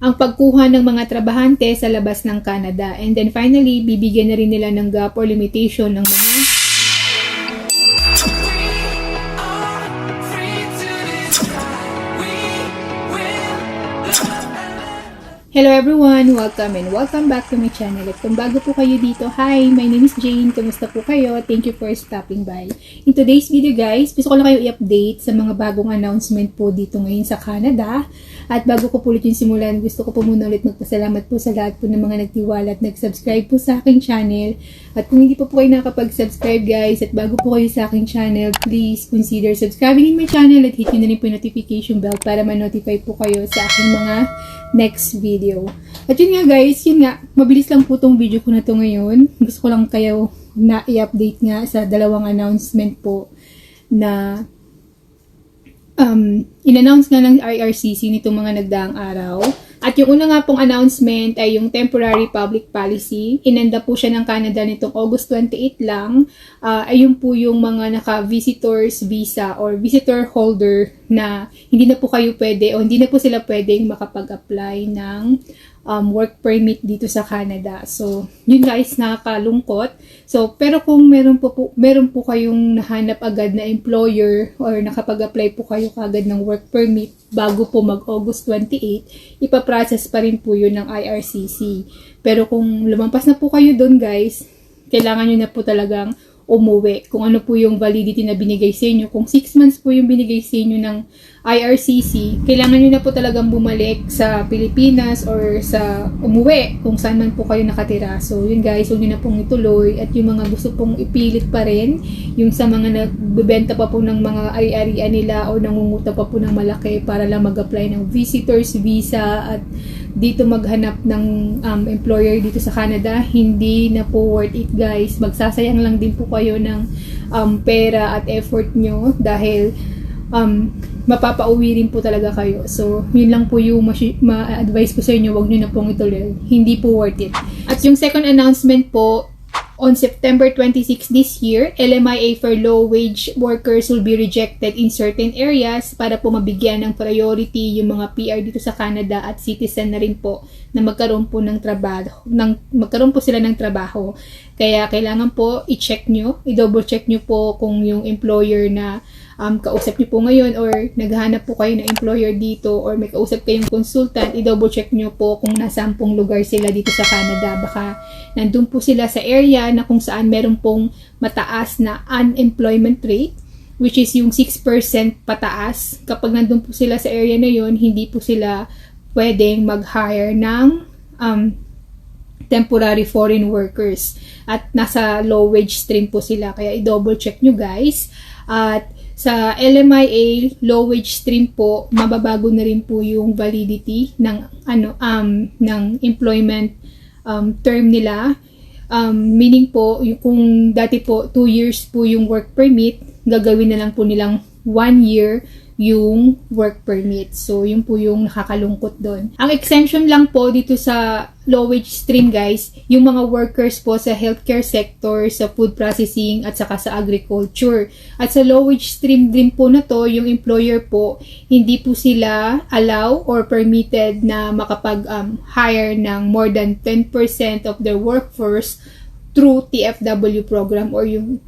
ang pagkuha ng mga trabahante sa labas ng Canada. And then finally, bibigyan na rin nila ng gap or limitation ng mga Hello everyone! Welcome and welcome back to my channel. At kung bago po kayo dito, hi! My name is Jane. Kamusta po kayo? Thank you for stopping by. In today's video guys, gusto ko lang kayo i-update sa mga bagong announcement po dito ngayon sa Canada. At bago ko po ulit yung simulan, gusto ko po muna ulit magpasalamat po sa lahat po ng mga nagtiwala at nag-subscribe po sa aking channel. At kung hindi po po kayo nakapag-subscribe guys, at bago po kayo sa aking channel, please consider subscribing in my channel at hit nyo na rin po yung notification bell para ma-notify po kayo sa aking mga next video. At yun nga guys, yun nga, mabilis lang po tong video ko na to ngayon. Gusto ko lang kayo na i-update nga sa dalawang announcement po na in-announce nga ng IRCC nitong mga nagdaang araw. At yung una nga pong announcement ay yung temporary public policy. Inenda po siya ng Canada nitong August 28 lang. Ayun po yung mga naka-visitors visa or visitor holder na hindi na po kayo pwede o hindi na po sila pwedeng makapag-apply ng work permit dito sa Canada. So, yun guys, nakakalungkot. So, pero kung meron po kayong nahanap agad na employer or nakapag-apply po kayo kagad ng work permit bago po mag-August 28, ipaprocess pa rin po yun ng IRCC. Pero kung lumampas na po kayo doon guys, kailangan nyo na po talagang umuwi. Kung ano po yung validity na binigay sa inyo. Kung 6 months po yung binigay sa inyo ng IRCC, kailangan nyo na po talagang bumalik sa Pilipinas or sa umuwi kung saan man po kayo nakatira. So, yun guys, huwag nyo na pong ituloy. At yung mga gusto pong ipilit pa rin, yung sa mga nagbebenta pa po ng mga ari-arian nila o nangunguta pa po ng malaki para lang mag-apply ng visitors visa at dito maghanap ng employer dito sa Canada, hindi na po worth it guys. Magsasayang lang din po kayo ng pera at effort nyo dahil mapapauwi rin po talaga kayo. So, yun lang po yung ma-advise ko sa inyo, wag nyo na pong ituloy. Hindi po worth it. At yung second announcement po, on September 26 this year, LMIA for low-wage workers will be rejected in certain areas para po mabigyan ng priority yung mga PR dito sa Canada at citizen na rin po na magkaroon po ng trabaho, magkaroon po sila ng trabaho. Kaya kailangan po i-check nyo, i-double check nyo po kung yung employer na kausap nyo po ngayon or naghahanap po kayo ng employer dito or may kausap kayong consultant, i-double check nyo po kung nasaan pong lugar sila dito sa Canada. Baka nandun po sila sa area na kung saan meron pong mataas na unemployment rate, which is yung 6% pataas. Kapag nandun po sila sa area na yon, hindi po sila pwedeng mag-hire ng temporary foreign workers. At nasa low wage stream po sila. Kaya i-double check nyo guys. At sa LMIA low wage stream po, mababago na rin po yung validity ng ng employment term nila. Meaning po, kung dati po 2 years po yung work permit, gagawin na lang po nilang 1 year yung work permit. So, yun po yung nakakalungkot doon. Ang exemption lang po dito sa low wage stream guys, yung mga workers po sa healthcare sector, sa food processing at saka sa agriculture. At sa low wage stream din po na to, yung employer po, hindi po sila allow or permitted na makapag-hire ng more than 10% of their workforce through TFW program or yung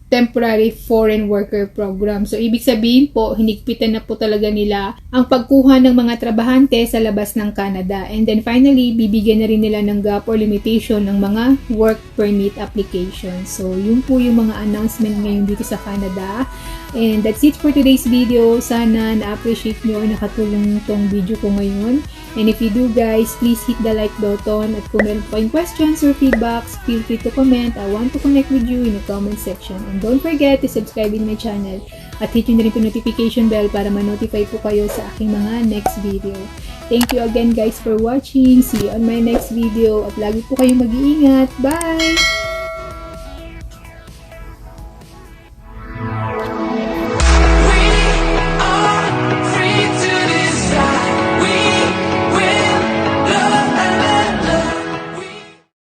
temporary foreign worker program. So, ibig sabihin po, hinigpitan na po talaga nila ang pagkuha ng mga trabahante sa labas ng Canada. And then finally, bibigyan na rin nila ng gap or limitation ng mga work permit application. So, yun po yung mga announcement ngayon dito sa Canada. And that's it for today's video. Sana na-appreciate nyo, nakatulong tong video ko ngayon. And if you do guys, please hit the like button. At kung meron po kayong questions or feedbacks, feel free to comment. I want to connect with you in the comment section. And don't forget to subscribe in my channel. At hit nyo na rin po notification bell para ma-notify po kayo sa aking mga next video. Thank you again guys for watching. See you on my next video. At lagi po kayong mag-iingat. Bye!